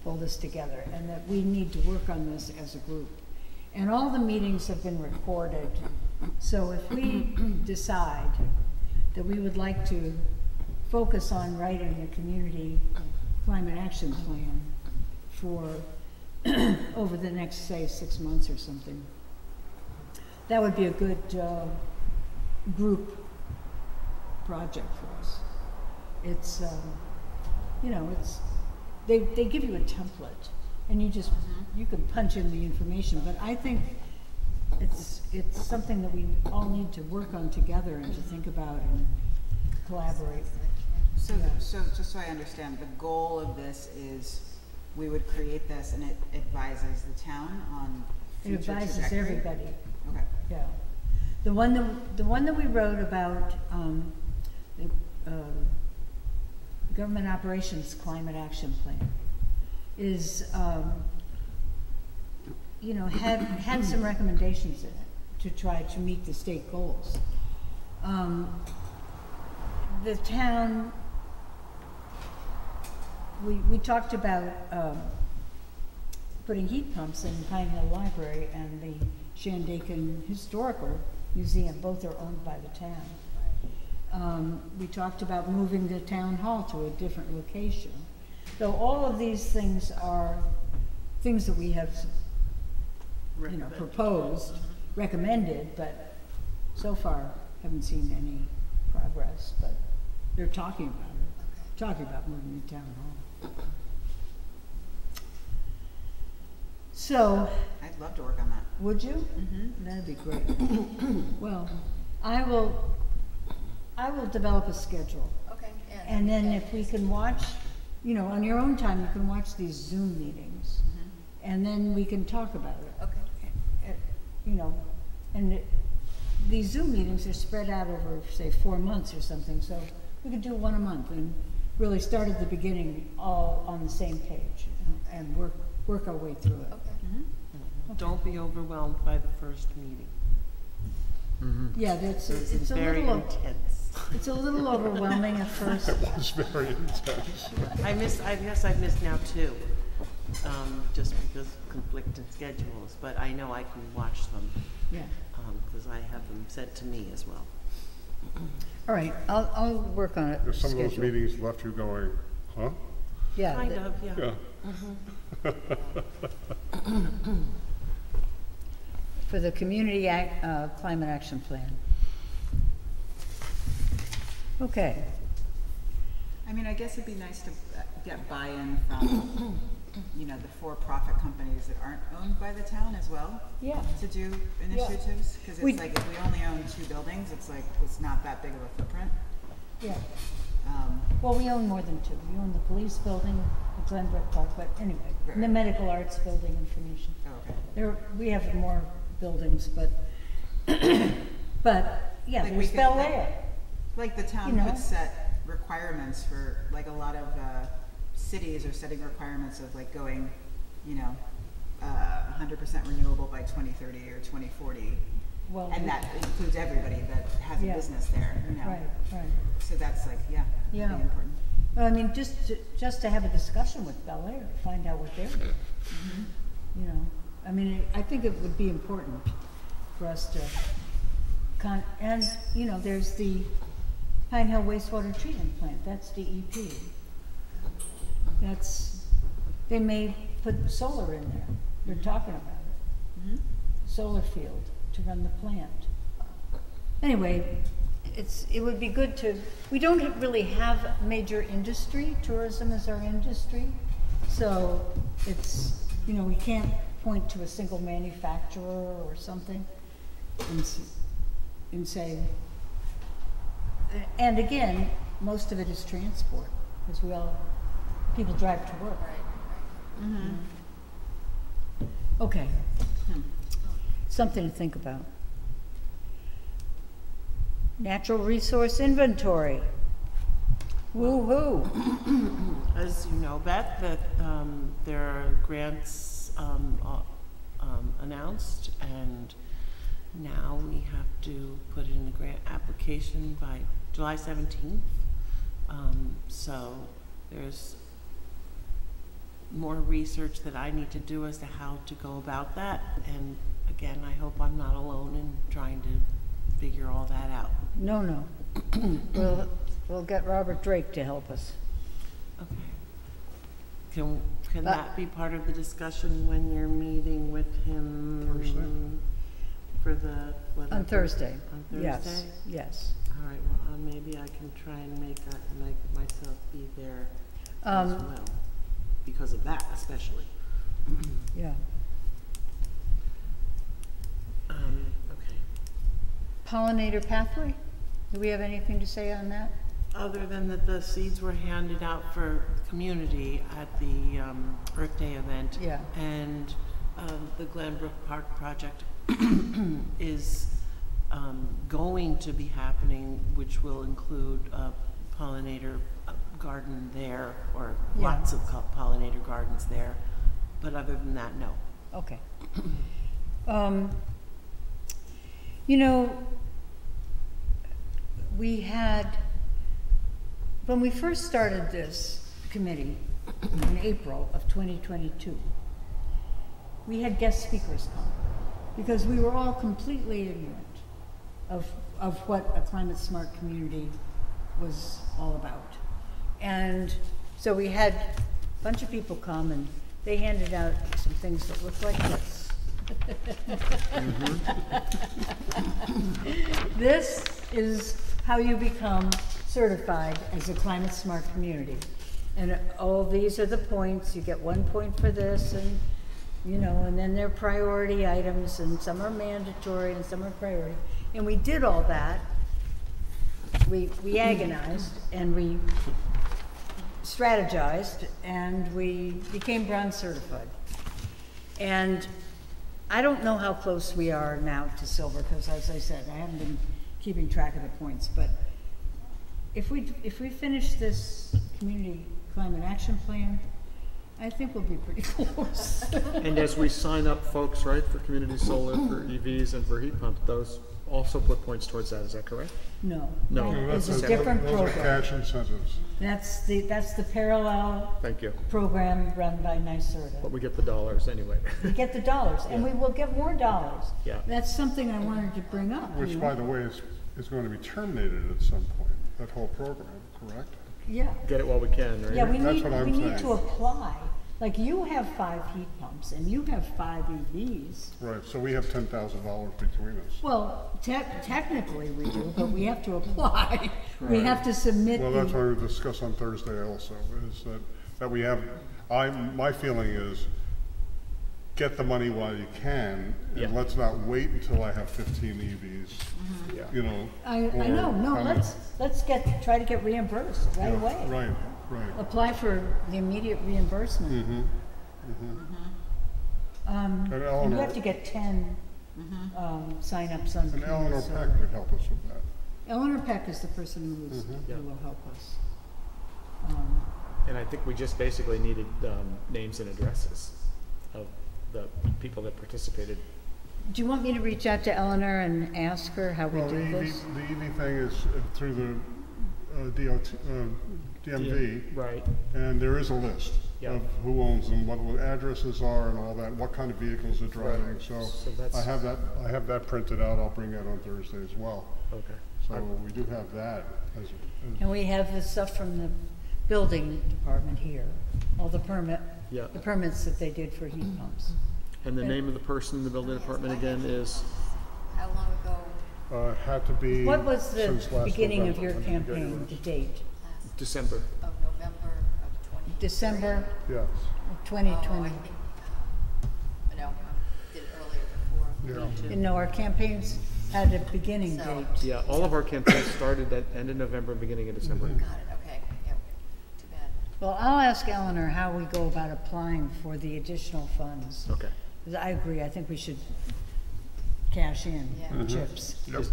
pull this together, and that we need to work on this as a group. And all the meetings have been recorded, so if we decide that we would like to focus on writing a community climate action plan for over the next, say, 6 months or something, that would be a good group project for us. It's, you know, it's, they give you a template, and you just, you can punch in the information, but I think it's something that we all need to work on together and to think about and collaborate. So, Yeah. so just so I understand, the goal of this is we would create this and it advises the town on It future advises trajectory? everybody, Okay. yeah. The one that we wrote about, the Government Operations Climate Action Plan is, you know, had some recommendations in it to try to meet the state goals. The town, we talked about putting heat pumps in Pine Hill Library and the Shandaken Historical Museum. Both are owned by the town. We talked about moving the town hall to a different location. So all of these things are things that we have, you know, proposed, recommended, but so far haven't seen any progress. But they're talking about it, talking about moving the town hall. So, I'd love to work on that. would you? That'd be great. Well, I will develop a schedule. Okay. And then if we can watch, you know, on your own time, you can watch these Zoom meetings. And then we can talk about it. Okay. You know, and these Zoom meetings are spread out over, say, 4 months or something. So we could do one a month and really start at the beginning, all on the same page, and work our way through it. Okay. Don't be overwhelmed by the first meeting. Yeah, it's a Very little, intense. it's a little overwhelming at first. It's very intense. I guess I've missed now 2, just because of conflicting schedules, but I know I can watch them, Yeah. because I have them sent to me as well. All right, I'll work on it. There's some of those schedule. meetings left you going, huh? Yeah. Kind of, yeah. Yeah. For the Community Climate Action Plan. Okay. I mean, I guess it'd be nice to get buy-in from, you know, the for-profit companies that aren't owned by the town as well. Yeah. To do initiatives, because We- it's like if we only own 2 buildings, it's like, it's not that big of a footprint. Yeah. Um, Well, we own more than 2. We own the police building, the Glenbrook Park, but anyway, and the medical arts building information. oh, okay. We have more buildings, but, but, yeah, Like we there's could- Bel Air. Like the town You know? could set requirements for, like a lot of cities are setting requirements of like going, you know, 100% renewable by 2030 or 2040. Well, And that includes everybody that has a Yeah. business there, you know. right. So that's like, yeah, Yeah. pretty important. Well, I mean, just to have a discussion with Bel Air, find out what they're doing. You know, I mean, I think it would be important for us to and, you know, there's the Pine Hill Wastewater Treatment Plant, that's DEP. They may put solar in there, they're talking about it. Solar field to run the plant. Anyway, it would be good to, we don't really have major industry, tourism is our industry, so it's, you know, we can't point to a single manufacturer or something and say, and again, most of it is transport, because people drive to work. Okay, something to think about. Natural resource inventory. Woo-hoo. As you know, Beth, that there are grants announced, and now we have to put in the grant application by July 17th. So there's more research that I need to do as to how to go about that. And again, I hope I'm not alone in trying to figure all that out. No. We'll get Robert Drake to help us. Okay. Can that be part of the discussion when you're meeting with him? Thursday? For the, whatever? On Thursday. On Thursday? Yes. All right, well, maybe I can try and make myself be there as well, because of that especially. Yeah. Okay. Pollinator pathway? Do we have anything to say on that? Other than that the seeds were handed out for community at the Earth Day event. Yeah. And the Glenbrook Park project is going to be happening, which will include a pollinator garden there, or lots of pollinator gardens there. But other than that, no. Okay. You know, we had, when we first started this committee in April of 2022, we had guest speakers come because we were all completely ignorant of what a climate smart community was all about. And so we had a bunch of people come and they handed out some things that looked like this. This is how you become certified as a climate smart community. And all these are the points. You get 1 point for this, and you know, and then they're priority items, and some are mandatory and some are priority. And we did all that. We agonized and we strategized and we became bronze certified. And I don't know how close we are now to silver, because as I said, I haven't been keeping track of the points, but if we finish this community climate action plan, I think we'll be pretty close. And as we sign up folks, right, for community solar, for EVs and for heat pumps, those also put points towards that, is that correct? No. No. That is Those a are- different Those are program. cash incentives. That's the parallel Thank you. program run by NYSERDA. But we get the dollars anyway. We get the dollars, and we will get more dollars. Yeah. That's something I wanted to bring up. Which, you know? by the way, is going to be terminated at some point, that whole program, correct? Yeah. Get it while we can, right? Yeah, we That's need, what I'm we need saying. to apply. Like, you have 5 heat pumps and you have 5 EVs. Right, so we have $10,000 between us. Well, technically we do, but we have to apply. We have to submit Well, that's the, what we'll discuss on Thursday also, is that we have, my feeling is, get the money while you can, Yeah. and let's not wait until I have 15 EVs, Yeah. you know. I or know, no, how many- let's try to get reimbursed right yeah, away. Right. Apply for the immediate reimbursement. Mm-hmm. And you Eleanor- have to get 10 sign-ups on. And Eleanor so- Peck could help us with that. Eleanor Peck is the person Mm-hmm. who Yeah. will help us. And I think we just basically needed names and addresses of the people that participated. Do you want me to reach out to Eleanor and ask her how we Well, do the this? EV thing is through the DMV. Right. And there is a list Yeah. of who owns them, what the addresses are and all that, what kind of vehicles they're driving. Right. So So that's- I have that printed out. I'll bring that on Thursday as well. Okay. So we do have that as And we have the stuff from the building department here, all the Yeah. the permits that they did for heat pumps. And the name of the person in the building department again is? How long ago? had to be What was the since last beginning of November. your When did you get campaign, yours? the date? Last December. of November of 20. December Yes. of Oh, 2020? I think, no, did it earlier before. Yeah. You know, our campaigns had a beginning So- date. Yeah, all of our campaigns started at end of November, beginning of December. Got it, okay, yep, too bad. Well, I'll ask Eleanor how we go about applying for the additional funds. Okay. 'Cause I agree, I think we should cash in Yeah. chips. Yep.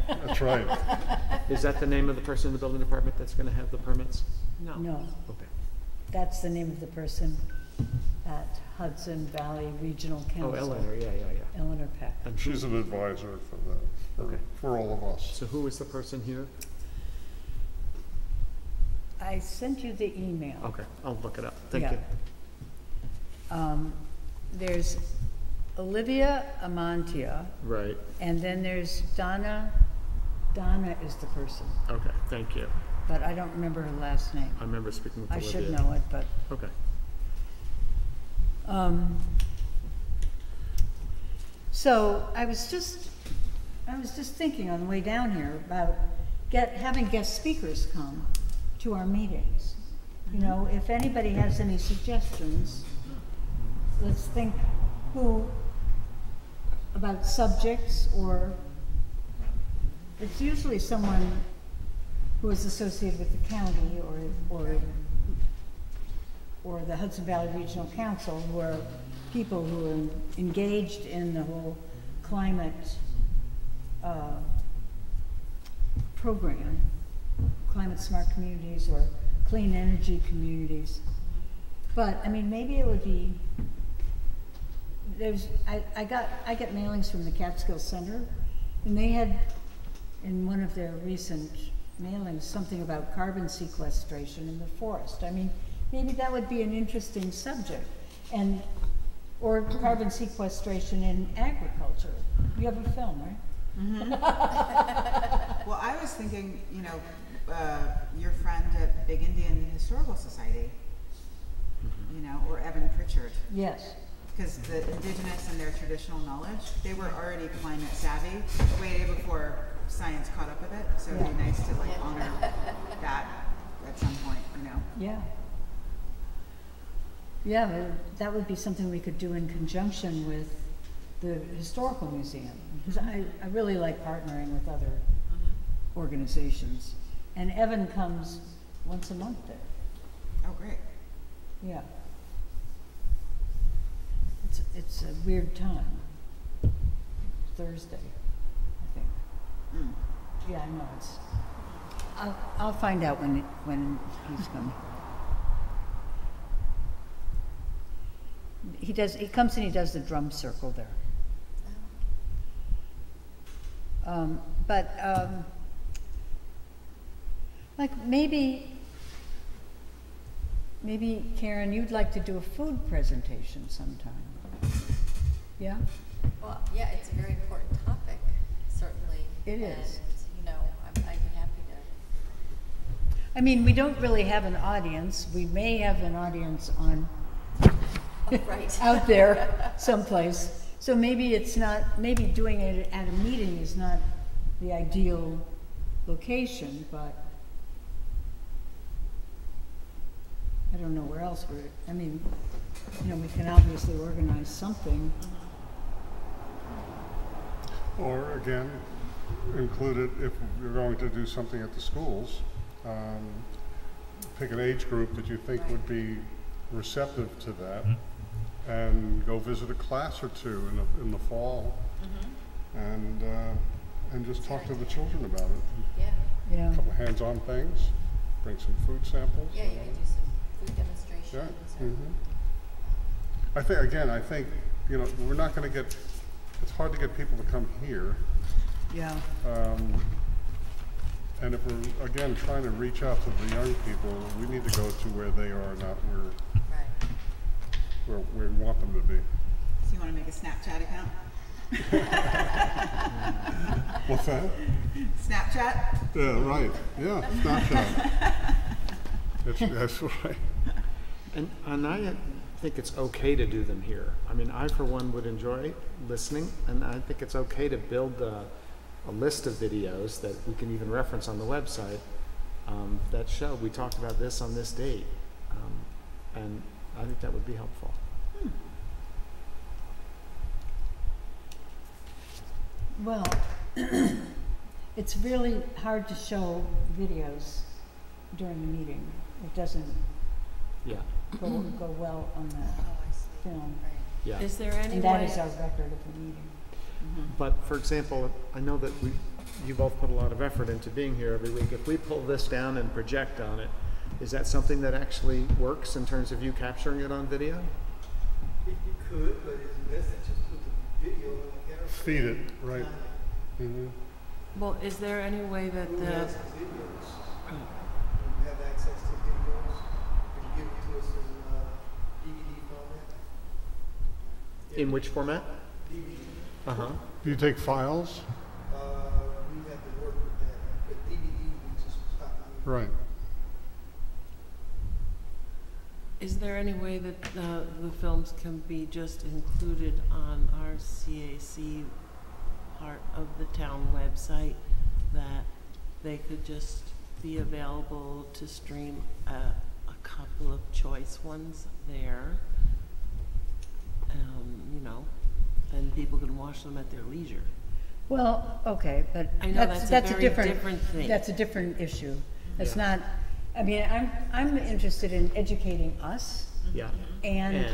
That's right. Is that the name of the person in the building department that's gonna have the permits? No. No, Okay. that's the name of the person at Hudson Valley Regional Council. Oh, Eleanor, yeah. Eleanor Peck. And She's an advisor Okay. for all of us. So who is the person here? I sent you the email. Okay, I'll look it up. Thank Yeah. you. There's Olivia Amantia, Right, and then there's Donna. Donna is the person, okay, thank you. but I don't remember her last name. I remember speaking with I Olivia. should know it, but, Okay. so I was just thinking on the way down here about having guest speakers come to our meetings. You know, if anybody has any suggestions, let's think about subjects, or it's usually someone who is associated with the county or the Hudson Valley Regional Council, who are people who are engaged in the whole climate program, climate smart communities or clean energy communities. But I mean, maybe it would be, I get mailings from the Catskill Center, and they had in one of their recent mailings something about carbon sequestration in the forest. I mean, maybe that would be an interesting subject, or carbon sequestration in agriculture. You have a film, right? Well, I was thinking, you know, your friend at Big Indian Historical Society, you know, or Evan Pritchard, Yes. because the indigenous and their traditional knowledge, they were already climate savvy way before science caught up with it. So it'd be nice to like honor that at some point, you know. Yeah. Yeah, that would be something we could do in conjunction with the Historical Museum, because I really like partnering with other organizations. And Evan comes once a month there. Oh, great. Yeah. It's a weird time. Thursday, I think. Mm. Yeah, I know it's. I'll find out when he's coming. He comes and he does the drum circle there. Like maybe Karen, you'd like to do a food presentation sometime. Yeah? Well, yeah, it's a very important topic, certainly. It is. And, you know, I'd be happy to. I mean, we don't really have an audience. We may have an audience on Right. out there someplace. So maybe maybe doing it at a meeting is not the ideal location, but I don't know where else I mean, you know, we can obviously organize something. Or again, include it if you're going to do something at the schools. Pick an age group that you think would be receptive to that, and go visit a class or two in the fall, and just talk to the children about it. Yeah, Yeah. A couple of hands-on things, bring some food samples. yeah, you could do some food demonstrations. Yeah. Or, I think, you know, we're not gonna get, it's hard to get people to come here. Yeah. And if we're, again, trying to reach out to the young people, we need to go to where they are, not Right. where we want them to be. So you wanna make a Snapchat account? What's that? Snapchat? Yeah, right, yeah, Snapchat. That's right. And I think it's okay to do them here. I mean, I for one would enjoy listening, and I think it's okay to build a list of videos that we can even reference on the website that show we talked about this on this date, and I think that would be helpful. Well, it's really hard to show videos during the meeting. It doesn't Yeah, go well on the Oh, I see. film. Right. yeah. Is there any And that way? is our record of the meeting. But for example, I know that you both put a lot of effort into being here every week. If we pull this down and project on it, is that something that actually works in terms of you capturing it on video? You could, but it's best to just put the video on the camera. Feed it, right. Well, is there any way that We the have some videos. We have access to videos. You can give it to us in DVD format. In which format? DVD. Uh-huh. Do you take files? We have to work with that. But DVD, we just copy. Right. Is there any way that the films can be just included on our CAC part of the town website, that they could just be available to stream a couple of choice ones there? You know, and people can watch them at their leisure. Well, okay, but I know that's a very different thing. That's a different issue. It's Yeah. not. I mean, I'm interested in educating us Yeah. and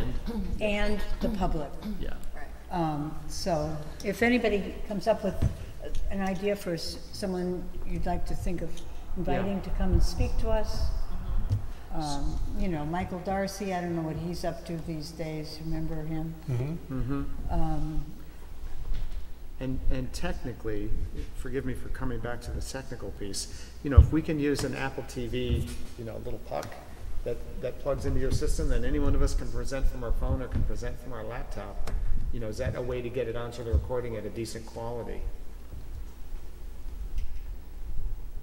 the public. Yeah. Right. So if anybody comes up with an idea for someone you'd like to think of inviting to come and speak to us, you know, Michael Darcy, I don't know what he's up to these days. Remember him? Mm-hmm. And technically, forgive me for coming back to the technical piece, you know, if we can use an Apple TV, you know, little puck that plugs into your system, then any one of us can present from our phone or can present from our laptop. You know, is that a way to get it onto the recording at a decent quality?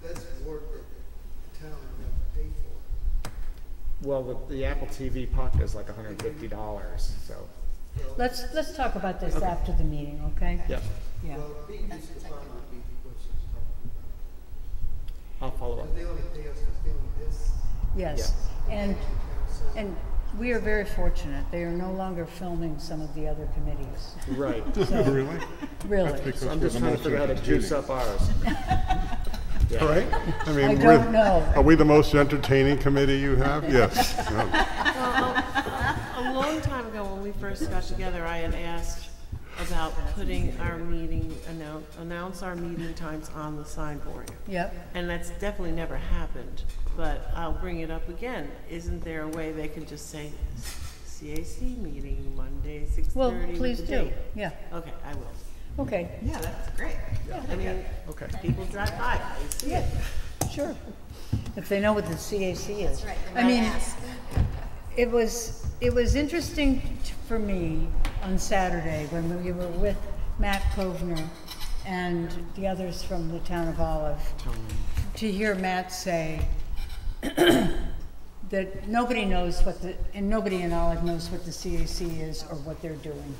That's work that the town would have to pay for. Well, the Apple TV puck is like $150, so, Let's talk about this after the meeting, okay? yeah, Yeah. Well, being That's used to exactly find would be what she's talking about. I'll follow up. Because they only pay us to film this. Yes. And And and we are very fortunate. They are no longer filming some of the other committees. Right. Really? Really. Because So I'm we're just the trying to most figure out how to juice entertaining. up ours. Yeah. Right? I mean, I don't know. Are we the most entertaining committee you have? Yes. No. Well, a long time ago when we first got together, I had asked about putting our meeting, announce our meeting times on the signboard. Yep. And that's definitely never happened, but I'll bring it up again. Isn't there a way they can just say CAC meeting Monday, 6:30? Well, with please the do. date? Yeah. Okay, I will. Okay. Yeah, that's great. I mean, Okay. people drive by, they see it. Sure. If they know what the CAC is. That's right. They I might mean, ask. it was interesting for me on Saturday when we were with Matt Kovner and the others from the town of Olive to hear Matt say that nobody knows nobody in Olive knows what the CAC is or what they're doing.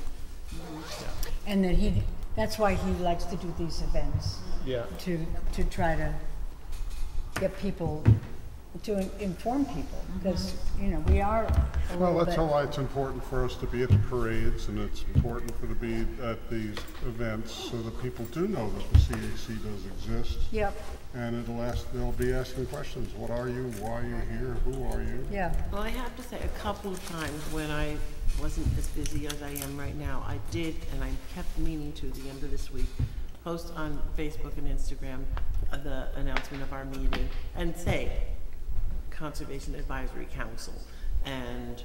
And that that's why he likes to do these events, Yeah. to try to get people, to inform people, because, you know, we are a Well, little that's bit. why it's important for us to be at the parades, and it's important to be at these events so that people do know that the CAC does exist. Yep, And they'll be asking questions. What are you? Why are you here? Who are you? yeah. Well, I have to say, a couple of times when I wasn't as busy as I am right now, I did, and I kept meaning to the end of this week, post on Facebook and Instagram the announcement of our meeting and say, Conservation Advisory Council. And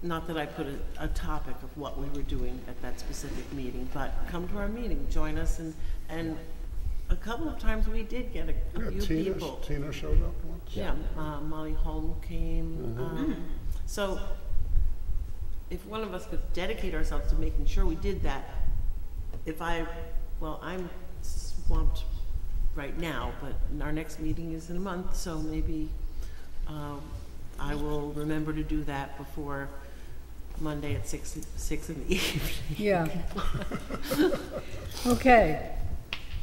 not that I put a topic of what we were doing at that specific meeting, but come to our meeting, join us, and a couple of times we did get a Yeah, few people. Tina showed up once. Yeah, Molly Holm came. So if one of us could dedicate ourselves to making sure we did that, I'm swamped right now, but our next meeting is in a month, so maybe I will remember to do that before Monday at 6 in the evening. Yeah. Okay.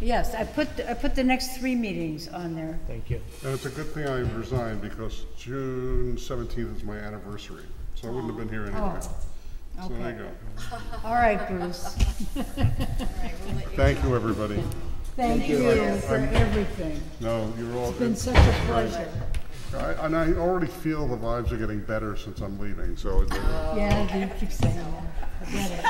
Yes, I put the next 3 meetings on there. Thank you. And it's a good thing I resigned because June 17th is my anniversary, so I wouldn't have been here anyway. So there you go. All right, Bruce. All right, we'll let you Thank you, everybody. Thank you for everything. No, you're all. It's been such a pleasure. And I already feel the vibes are getting better since I'm leaving, so Yeah, you keep saying that. I get it.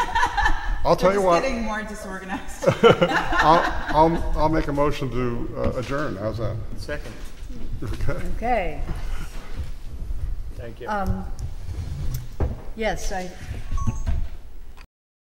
I'll tell They're you just what, getting more disorganized. I'll make a motion to adjourn, how's that? Second. Okay. Okay. Thank you. Yes, I